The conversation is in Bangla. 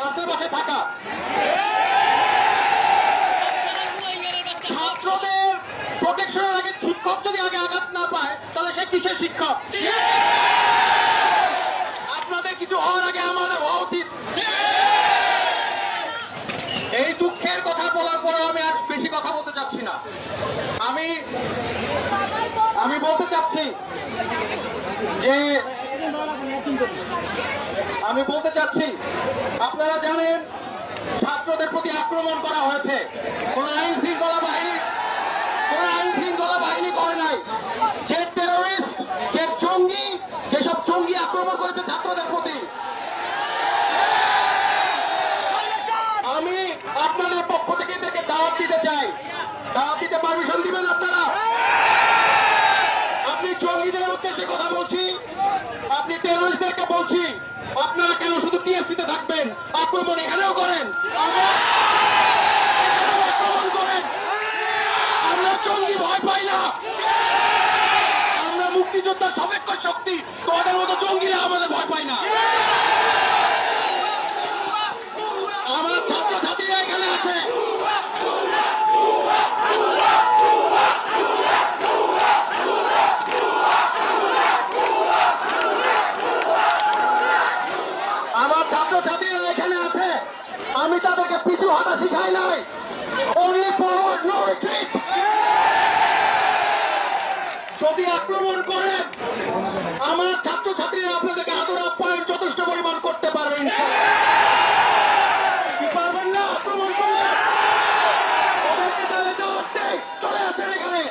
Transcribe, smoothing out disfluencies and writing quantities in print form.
আশেপাশে থাকা ছাত্রদের প্রোটেকশনের আগে শিক্ষক যদি আগে আঘাত না পায় তাহলে সে কিসের শিক্ষক? আপনাদের কিছু হওয়ার আগে আমাদের হওয়া উচিত। এই দুঃখের কথা বলার পরে আমি আর বেশি কথা বলতে চাচ্ছি না। আমি বলতে চাচ্ছি যে আপনারা জানেন ছাত্রদের প্রতি আক্রমণ করা হয়েছে। কোন আইন শৃঙ্খলা বাহিনী করে নাই। যে টেরোরিস্ট, যে জঙ্গি, যেসব জঙ্গি আক্রমণ করেছে ছাত্রদের প্রতি, আমি আপনাদের পক্ষ থেকে এদেরকে দাওয়াত দিতে চাই। দাওয়াত দিতে পারমিশন দিবেন আপনারা? আপনি জঙ্গিদের উদ্দেশ্যে কথা বলছি, আপনি টেরোরিস্টদেরকে বলছি, আপনারা কেন শুধু টিএসসিতে থাকবেন? আক্রমণ এখানেও করেন, আক্রমণ করেন। আমরা জঙ্গি ভয় পাই না, আমরা মুক্তিযোদ্ধার সবেক্ষ শক্তি। তোমাদের মতো জঙ্গিরা আমাদের ভয় পায় না। আমার ছাত্রছাত্রীরা এখানে আছে, আমি তাদেরকে পিছু হাঁটা শিখাই নাই। Only forward, no retreat। যদি আক্রমণ করেন আমার ছাত্রছাত্রীরা আপনাদেরকে আদর আপ্যায়ন যথেষ্ট পরিমাণ করতে পারবেন। কি পারবেন না? আক্রমণ করলে ওদেরকে তাহলে চলে আসেন এখানে।